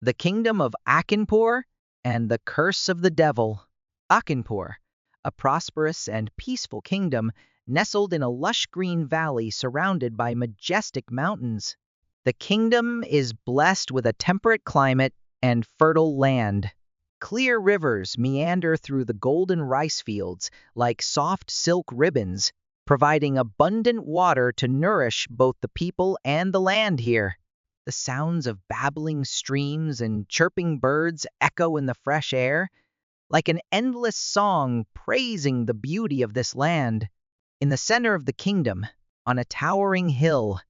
The Kingdom of Akinpur and the Curse of the Devil. Akinpur, a prosperous and peaceful kingdom nestled in a lush green valley surrounded by majestic mountains. The kingdom is blessed with a temperate climate and fertile land. Clear rivers meander through the golden rice fields like soft silk ribbons, providing abundant water to nourish both the people and the land here. The sounds of babbling streams and chirping birds echo in the fresh air, like an endless song praising the beauty of this land. In the center of the kingdom, on a towering hill,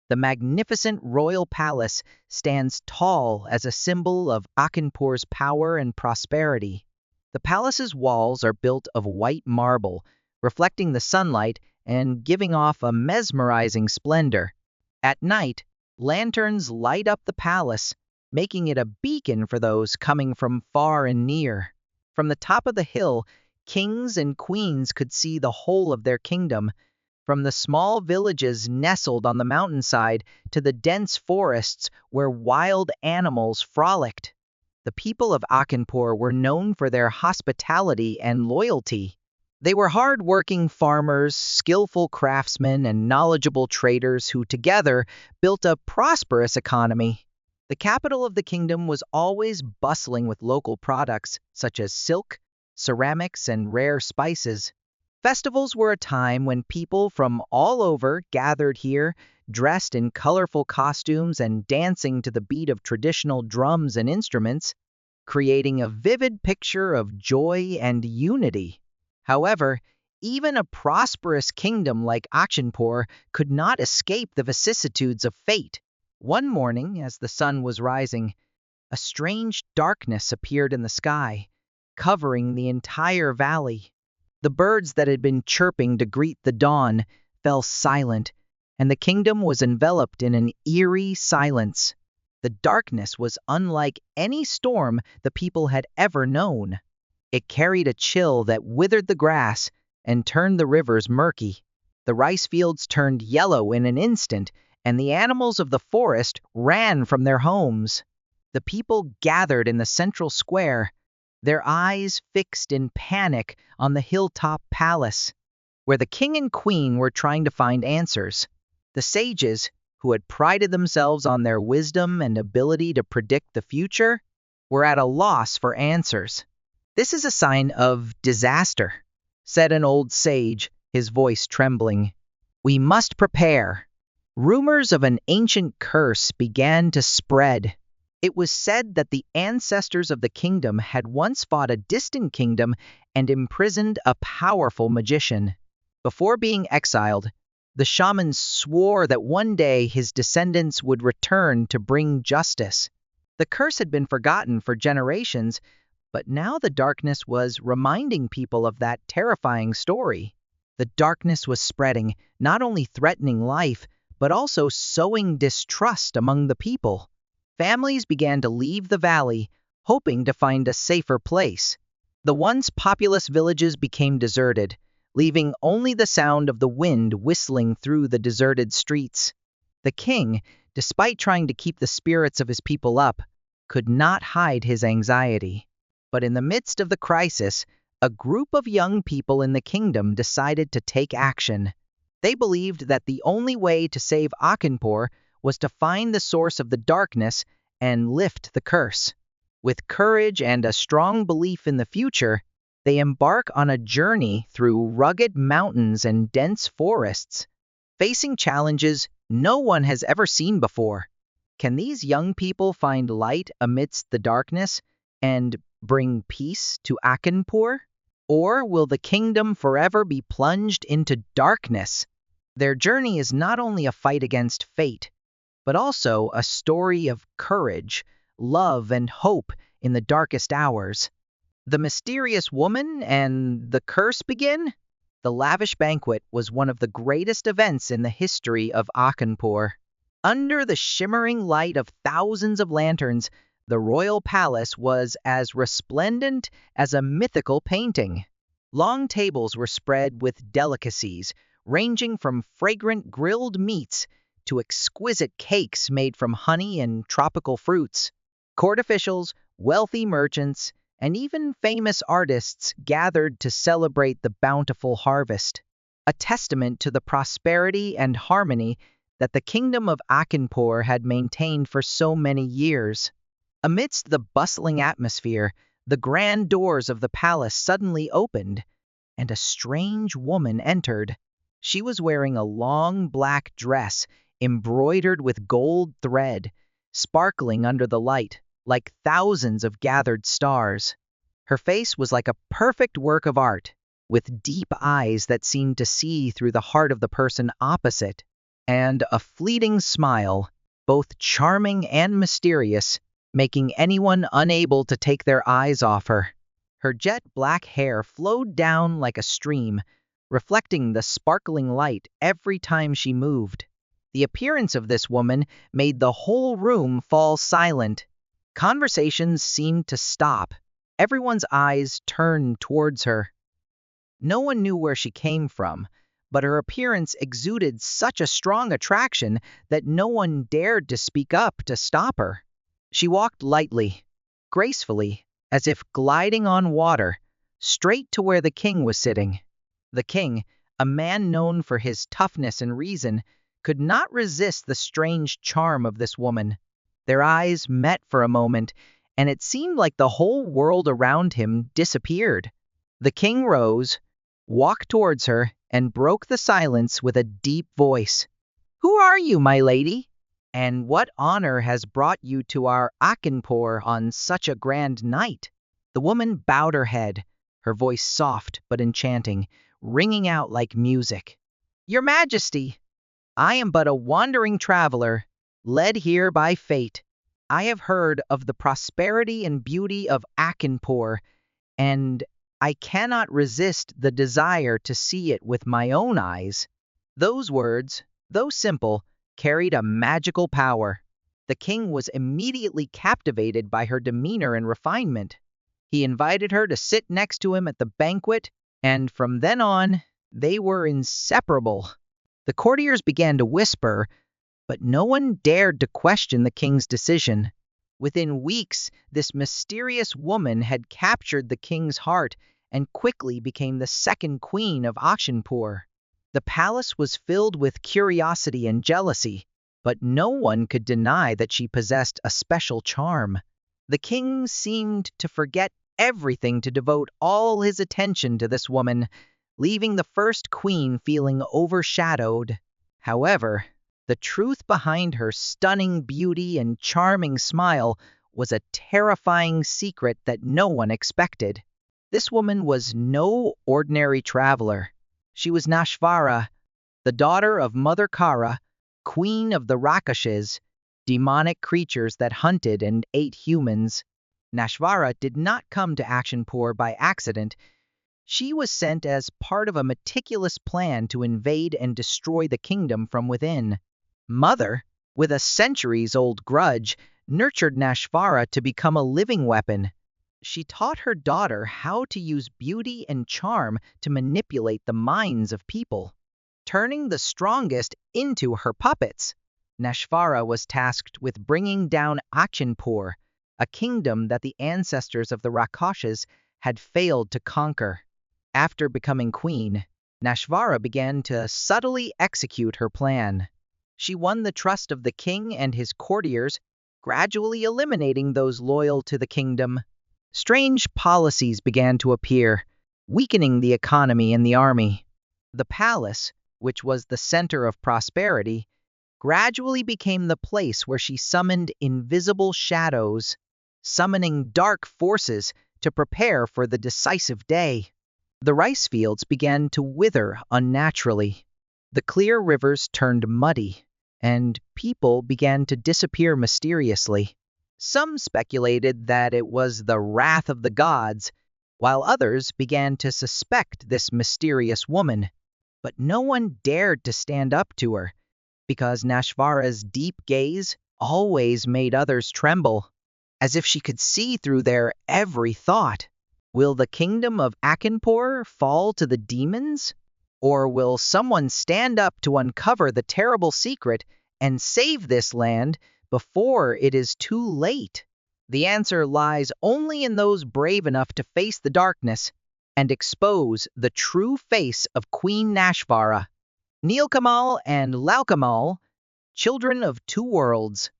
the magnificent royal palace stands tall as a symbol of Akinpur's power and prosperity. The palace's walls are built of white marble, reflecting the sunlight and giving off a mesmerizing splendor. At night, lanterns light up the palace, making it a beacon for those coming from far and near. From the top of the hill, kings and queens could see the whole of their kingdom, from the small villages nestled on the mountainside to the dense forests where wild animals frolicked. The people of Akinpur were known for their hospitality and loyalty. They were hard-working farmers, skillful craftsmen, and knowledgeable traders who together built a prosperous economy. The capital of the kingdom was always bustling with local products such as silk, ceramics, and rare spices. Festivals were a time when people from all over gathered here, dressed in colorful costumes and dancing to the beat of traditional drums and instruments, creating a vivid picture of joy and unity. However, even a prosperous kingdom like Akinpur could not escape the vicissitudes of fate. One morning, as the sun was rising, a strange darkness appeared in the sky, covering the entire valley. The birds that had been chirping to greet the dawn fell silent, and the kingdom was enveloped in an eerie silence. The darkness was unlike any storm the people had ever known. It carried a chill that withered the grass and turned the rivers murky. The rice fields turned yellow in an instant, and the animals of the forest ran from their homes. The people gathered in the central square, their eyes fixed in panic on the hilltop palace, where the king and queen were trying to find answers. The sages, who had prided themselves on their wisdom and ability to predict the future, were at a loss for answers. "This is a sign of disaster," said an old sage, his voice trembling. "We must prepare." Rumors of an ancient curse began to spread. It was said that the ancestors of the kingdom had once fought a distant kingdom and imprisoned a powerful magician. Before being exiled, the shaman swore that one day his descendants would return to bring justice. The curse had been forgotten for generations, but now the darkness was reminding people of that terrifying story. The darkness was spreading, not only threatening life, but also sowing distrust among the people. Families began to leave the valley, hoping to find a safer place. The once populous villages became deserted, leaving only the sound of the wind whistling through the deserted streets. The king, despite trying to keep the spirits of his people up, could not hide his anxiety. But in the midst of the crisis, a group of young people in the kingdom decided to take action. They believed that the only way to save Akinpur was to find the source of the darkness and lift the curse. With courage and a strong belief in the future, they embark on a journey through rugged mountains and dense forests, facing challenges no one has ever seen before. Can these young people find light amidst the darkness and bring peace to Akinpur? Or will the kingdom forever be plunged into darkness? Their journey is not only a fight against fate, but also a story of courage, love, and hope in the darkest hours. The mysterious woman and the curse begin? The lavish banquet was one of the greatest events in the history of Akinpur. Under the shimmering light of thousands of lanterns, the royal palace was as resplendent as a mythical painting. Long tables were spread with delicacies, ranging from fragrant grilled meats to exquisite cakes made from honey and tropical fruits. Court officials, wealthy merchants, and even famous artists gathered to celebrate the bountiful harvest, a testament to the prosperity and harmony that the kingdom of Akinpur had maintained for so many years. Amidst the bustling atmosphere, the grand doors of the palace suddenly opened, and a strange woman entered. She was wearing a long black dress embroidered with gold thread, sparkling under the light like thousands of gathered stars. Her face was like a perfect work of art, with deep eyes that seemed to see through the heart of the person opposite, and a fleeting smile, both charming and mysterious, making anyone unable to take their eyes off her. Her jet black hair flowed down like a stream, reflecting the sparkling light every time she moved. The appearance of this woman made the whole room fall silent. Conversations seemed to stop. Everyone's eyes turned towards her. No one knew where she came from, but her appearance exuded such a strong attraction that no one dared to speak up to stop her. She walked lightly, gracefully, as if gliding on water, straight to where the king was sitting. The king, a man known for his toughness and reason, could not resist the strange charm of this woman. Their eyes met for a moment, and it seemed like the whole world around him disappeared. The king rose, walked towards her, and broke the silence with a deep voice. "Who are you, my lady? And what honor has brought you to our Akinpur on such a grand night?" The woman bowed her head, her voice soft but enchanting, ringing out like music. "Your Majesty, I am but a wandering traveler, led here by fate. I have heard of the prosperity and beauty of Akinpur, and I cannot resist the desire to see it with my own eyes." Those words, though simple, carried a magical power. The king was immediately captivated by her demeanor and refinement. He invited her to sit next to him at the banquet, and from then on, they were inseparable. The courtiers began to whisper, but no one dared to question the king's decision. Within weeks, this mysterious woman had captured the king's heart and quickly became the second queen of Akshanpur. The palace was filled with curiosity and jealousy, but no one could deny that she possessed a special charm. The king seemed to forget everything to devote all his attention to this woman, leaving the first queen feeling overshadowed. However, the truth behind her stunning beauty and charming smile was a terrifying secret that no one expected. This woman was no ordinary traveler. She was Nashvara, the daughter of Mother Kara, queen of the Rakshas, demonic creatures that hunted and ate humans. Nashvara did not come to Akshanpur by accident. She was sent as part of a meticulous plan to invade and destroy the kingdom from within. Mother, with a centuries-old grudge, nurtured Nashvara to become a living weapon. She taught her daughter how to use beauty and charm to manipulate the minds of people, turning the strongest into her puppets. Nashvara was tasked with bringing down Akshanpur, a kingdom that the ancestors of the Rakshas had failed to conquer. After becoming queen, Nashvara began to subtly execute her plan. She won the trust of the king and his courtiers, gradually eliminating those loyal to the kingdom. Strange policies began to appear, weakening the economy and the army. The palace, which was the center of prosperity, gradually became the place where she summoned invisible shadows, summoning dark forces to prepare for the decisive day. The rice fields began to wither unnaturally. The clear rivers turned muddy, and people began to disappear mysteriously. Some speculated that it was the wrath of the gods, while others began to suspect this mysterious woman. But no one dared to stand up to her, because Nashvara's deep gaze always made others tremble, as if she could see through their every thought. Will the kingdom of Akinpur fall to the demons? Or will someone stand up to uncover the terrible secret and save this land before it is too late? The answer lies only in those brave enough to face the darkness and expose the true face of Queen Nashvara. Neelkamal and Lalkamal, children of two worlds.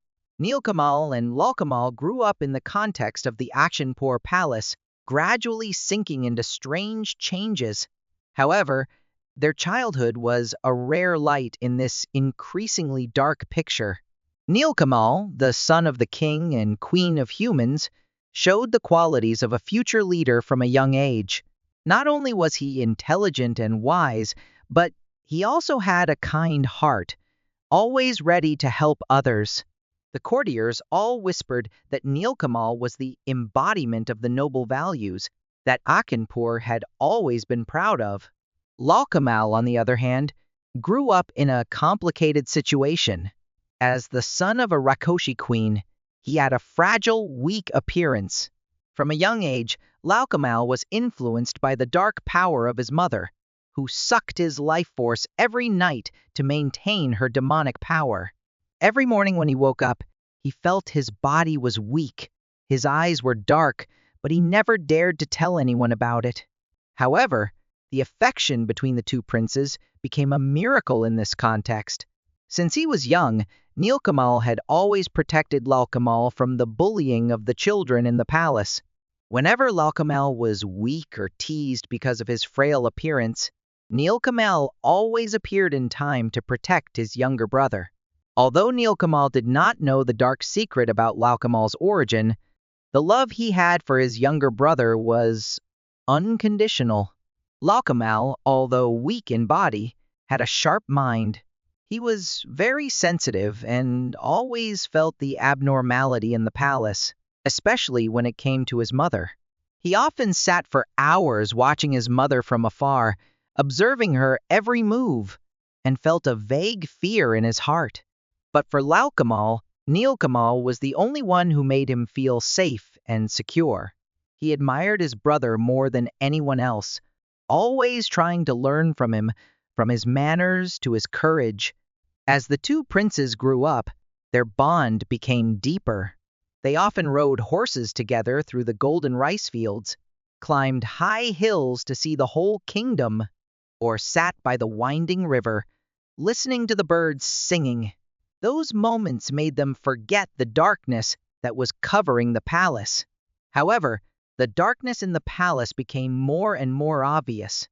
Neelkamal and Lalkamal grew up in the context of the Actionpur Palace, gradually sinking into strange changes. However, their childhood was a rare light in this increasingly dark picture. Neelkamal, the son of the king and queen of humans, showed the qualities of a future leader from a young age. Not only was he intelligent and wise, but he also had a kind heart, always ready to help others. The courtiers all whispered that Neelkamal was the embodiment of the noble values that Akinpur had always been proud of. Lalkamal, on the other hand, grew up in a complicated situation. As the son of a Rakoshi queen, he had a fragile, weak appearance. From a young age, Lalkamal was influenced by the dark power of his mother, who sucked his life force every night to maintain her demonic power. Every morning when he woke up, he felt his body was weak. His eyes were dark, but he never dared to tell anyone about it. However, the affection between the two princes became a miracle in this context. Since he was young, Neelkamal had always protected Lalkamal from the bullying of the children in the palace. Whenever Lalkamal was weak or teased because of his frail appearance, Neelkamal always appeared in time to protect his younger brother. Although Neelkamal did not know the dark secret about Lalkamal's origin, the love he had for his younger brother was unconditional. Lalkamal, although weak in body, had a sharp mind. He was very sensitive and always felt the abnormality in the palace, especially when it came to his mother. He often sat for hours watching his mother from afar, observing her every move, and felt a vague fear in his heart. But for Lalkamal, Neelkamal was the only one who made him feel safe and secure. He admired his brother more than anyone else, always trying to learn from him, from his manners to his courage. As the two princes grew up, their bond became deeper. They often rode horses together through the golden rice fields, climbed high hills to see the whole kingdom, or sat by the winding river, listening to the birds singing. Those moments made them forget the darkness that was covering the palace. However, the darkness in the palace became more and more obvious.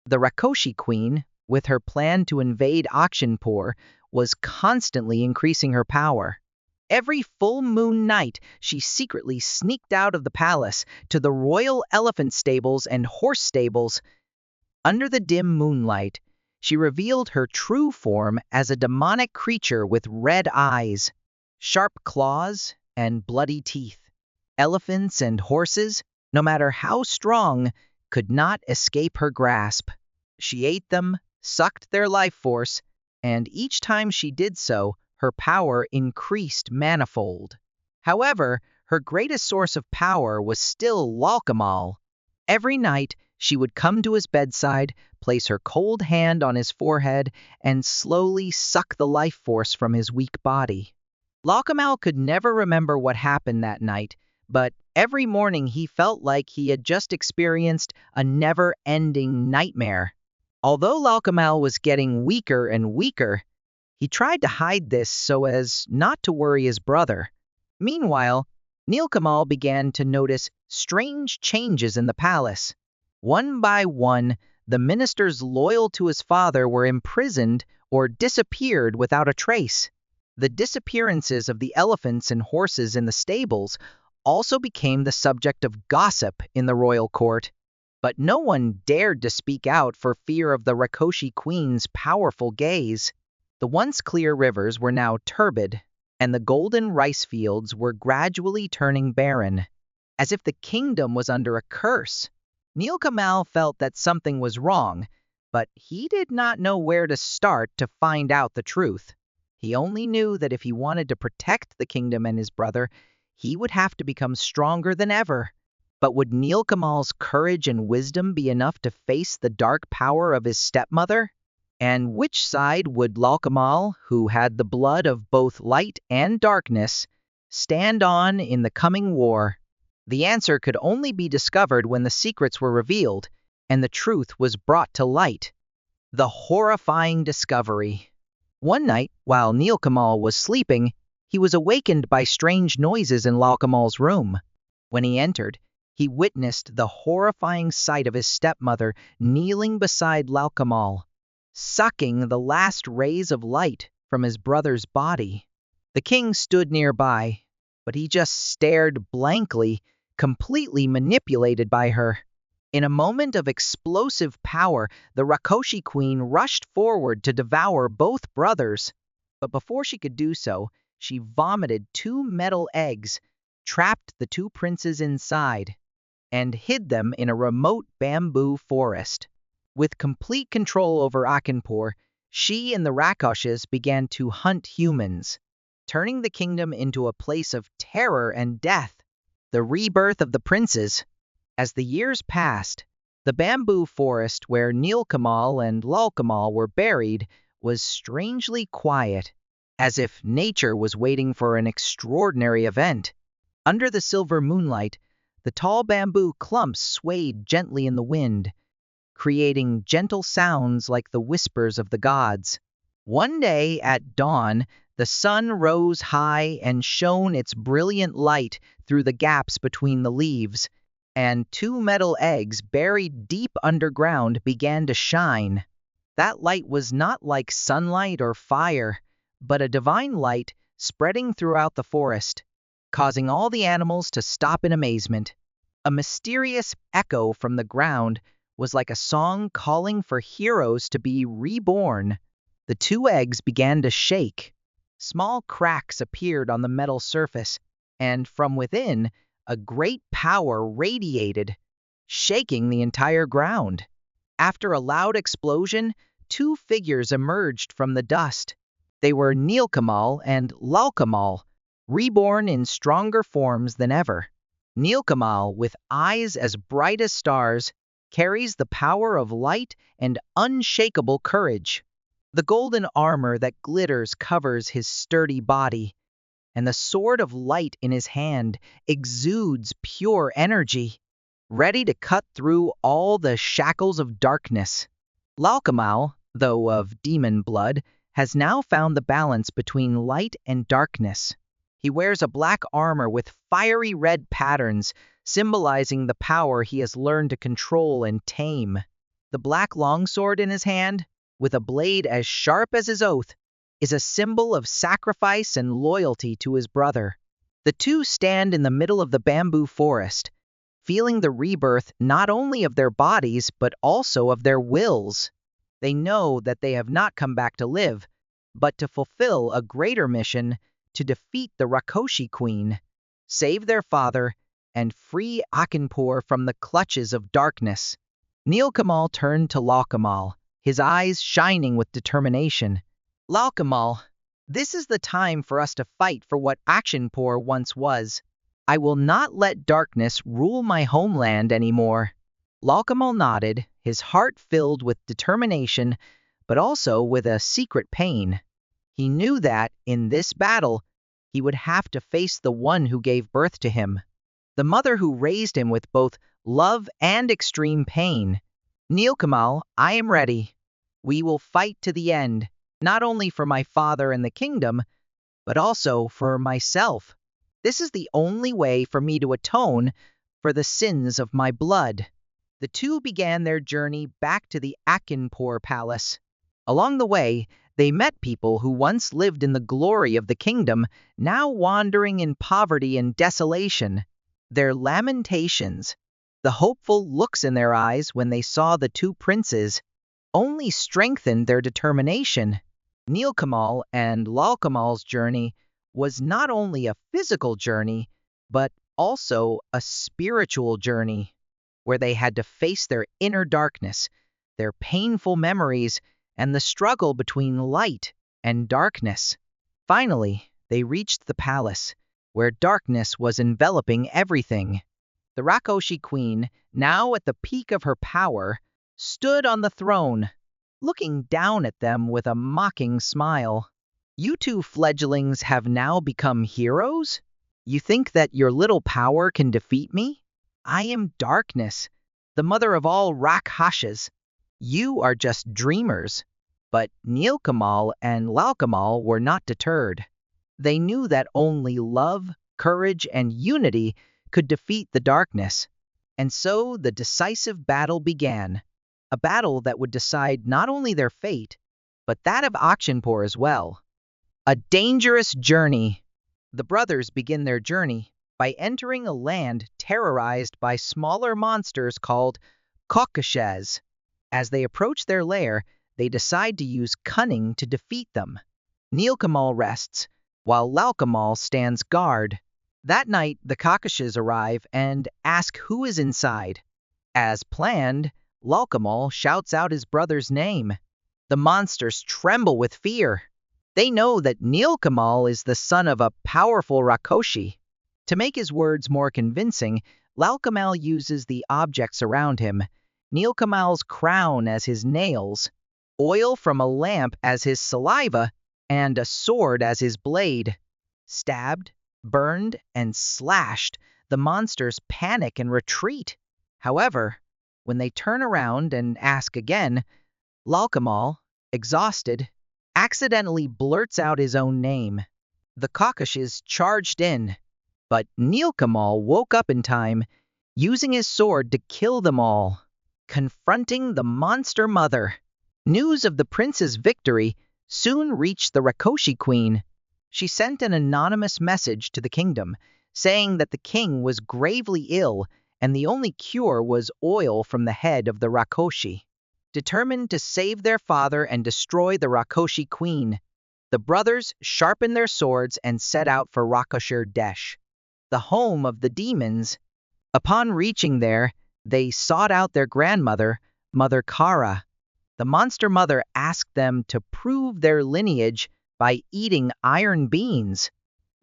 The Rakoshi queen, with her plan to invade Akshanpur, was constantly increasing her power. Every full moon night, she secretly sneaked out of the palace to the royal elephant stables and horse stables. Under the dim moonlight, she revealed her true form as a demonic creature with red eyes, sharp claws, and bloody teeth. Elephants and horses, no matter how strong, could not escape her grasp. She ate them, sucked their life force, and each time she did so, her power increased manifold. However, her greatest source of power was still Lalkamal. Every night, she would come to his bedside, place her cold hand on his forehead, and slowly suck the life force from his weak body. Lalkamal could never remember what happened that night, but every morning he felt like he had just experienced a never-ending nightmare. Although Lalkamal was getting weaker and weaker, he tried to hide this so as not to worry his brother. Meanwhile, Neelkamal began to notice strange changes in the palace. One by one, the ministers loyal to his father were imprisoned or disappeared without a trace. The disappearances of the elephants and horses in the stables also became the subject of gossip in the royal court, but no one dared to speak out for fear of the Rakoshi queen's powerful gaze. The once clear rivers were now turbid, and the golden rice fields were gradually turning barren, as if the kingdom was under a curse. Neelkamal felt that something was wrong, but he did not know where to start to find out the truth. He only knew that if he wanted to protect the kingdom and his brother, he would have to become stronger than ever. But would Neelkamal's courage and wisdom be enough to face the dark power of his stepmother? And which side would Lalkamal, who had the blood of both light and darkness, stand on in the coming war? The answer could only be discovered when the secrets were revealed and the truth was brought to light. The horrifying discovery. One night, while Neelkamal was sleeping, he was awakened by strange noises in Lalkamal's room. When he entered, he witnessed the horrifying sight of his stepmother kneeling beside Lalkamal, sucking the last rays of light from his brother's body. The king stood nearby, but he just stared blankly, completely manipulated by her. In a moment of explosive power, the Rakoshi queen rushed forward to devour both brothers. But before she could do so, she vomited 2 metal eggs, trapped the 2 princes inside, and hid them in a remote bamboo forest. With complete control over Akinpur, she and the Rakshas began to hunt humans, turning the kingdom into a place of terror and death. The rebirth of the princes. As the years passed, the bamboo forest where Neelkamal and Lalkamal were buried was strangely quiet, as if nature was waiting for an extraordinary event. Under the silver moonlight, the tall bamboo clumps swayed gently in the wind, creating gentle sounds like the whispers of the gods. One day at dawn, the sun rose high and shone its brilliant light through the gaps between the leaves, and 2 metal eggs buried deep underground began to shine. That light was not like sunlight or fire, but a divine light spreading throughout the forest, causing all the animals to stop in amazement. A mysterious echo from the ground was like a song calling for heroes to be reborn. The 2 eggs began to shake. Small cracks appeared on the metal surface, and from within, a great power radiated, shaking the entire ground. After a loud explosion, 2 figures emerged from the dust. They were Neelkamal and Lalkamal, reborn in stronger forms than ever. Neelkamal, with eyes as bright as stars, carries the power of light and unshakable courage. The golden armor that glitters covers his sturdy body, and the sword of light in his hand exudes pure energy, ready to cut through all the shackles of darkness. Lalkamal, though of demon blood, has now found the balance between light and darkness. He wears a black armor with fiery red patterns, symbolizing the power he has learned to control and tame. The black longsword in his hand, with a blade as sharp as his oath, is a symbol of sacrifice and loyalty to his brother. The 2 stand in the middle of the bamboo forest, feeling the rebirth not only of their bodies but also of their wills. They know that they have not come back to live, but to fulfill a greater mission, to defeat the Rakoshi queen, save their father, and free Akinpur from the clutches of darkness. Neelkamal turned to Lalkamal, his eyes shining with determination. Lalkamal, this is the time for us to fight for what Akinpur once was. I will not let darkness rule my homeland anymore. Lalkamal nodded, his heart filled with determination, but also with a secret pain. He knew that, in this battle, he would have to face the one who gave birth to him, the mother who raised him with both love and extreme pain. Neelkamal, I am ready. We will fight to the end, not only for my father and the kingdom, but also for myself. This is the only way for me to atone for the sins of my blood. The 2 began their journey back to the Akinpur palace. Along the way, they met people who once lived in the glory of the kingdom, now wandering in poverty and desolation. Their lamentations, the hopeful looks in their eyes when they saw the 2 princes, only strengthened their determination. Neelkamal and Lalkamal's journey was not only a physical journey, but also a spiritual journey, where they had to face their inner darkness, their painful memories, and the struggle between light and darkness. Finally, they reached the palace, where darkness was enveloping everything. The Rakoshi queen, now at the peak of her power, stood on the throne, looking down at them with a mocking smile. You 2 fledglings have now become heroes? You think that your little power can defeat me? I am darkness, the mother of all Rakshasas. You are just dreamers. But Neelkamal and Lalkamal were not deterred. They knew that only love, courage, and unity could defeat the darkness. And so the decisive battle began, a battle that would decide not only their fate, but that of Akshanpur as well. A dangerous journey. The brothers begin their journey by entering a land terrorized by smaller monsters called Caucasus. As they approach their lair, they decide to use cunning to defeat them. Neelkamal rests, while Lalkamal stands guard. That night, the Caucasus arrive and ask who is inside. As planned, Lalkamal shouts out his brother's name. The monsters tremble with fear. They know that Neelkamal is the son of a powerful Rakoshi. To make his words more convincing, Lalkamal uses the objects around him, Neelkamal's crown as his nails, oil from a lamp as his saliva, and a sword as his blade. Stabbed, burned, and slashed, the monsters panic and retreat. However, when they turn around and ask again, Lalkamal, exhausted, accidentally blurts out his own name. The Caucasus charged in, but Neelkamal woke up in time, using his sword to kill them all. Confronting the monster mother, news of the prince's victory soon reached the Rakoshi queen. She sent an anonymous message to the kingdom, saying that the king was gravely ill and the only cure was oil from the head of the Rakoshi. Determined to save their father and destroy the Rakoshi queen, the brothers sharpened their swords and set out for Rakashir Desh, the home of the demons. Upon reaching there, they sought out their grandmother, Mother Kara. The monster mother asked them to prove their lineage by eating iron beans.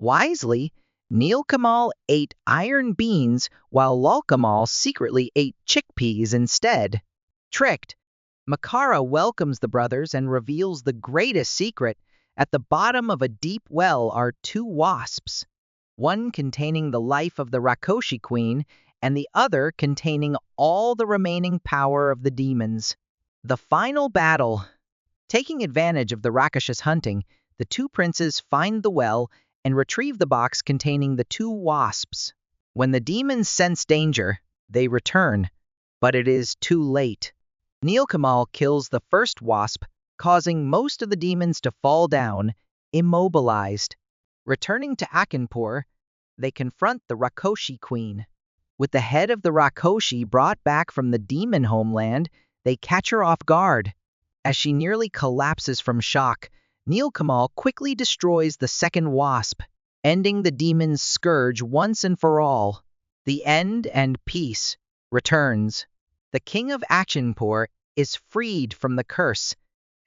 Wisely, Neelkamal ate iron beans while Lalkamal secretly ate chickpeas instead. Tricked, Makara welcomes the brothers and reveals the greatest secret. At the bottom of a deep well are two wasps, one containing the life of the Rakoshi queen and the other containing all the remaining power of the demons. The final battle. Taking advantage of the Rakshas hunting, the two princes find the well and retrieve the box containing the two wasps. When the demons sense danger, they return, but it is too late. Neelkamal kills the first wasp, causing most of the demons to fall down, immobilized. Returning to Akinpur, they confront the Rakoshi queen. With the head of the Rakoshi brought back from the demon homeland, they catch her off guard. As she nearly collapses from shock, Neelkamal quickly destroys the second wasp, ending the demon's scourge once and for all. The end and peace returns. The king of Achinpur is freed from the curse,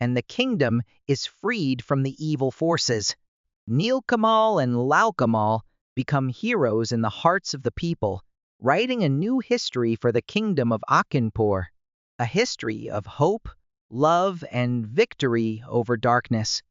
and the kingdom is freed from the evil forces. Neelkamal and Lalkamal become heroes in the hearts of the people, writing a new history for the kingdom of Achinpur, a history of hope, love, and victory over darkness.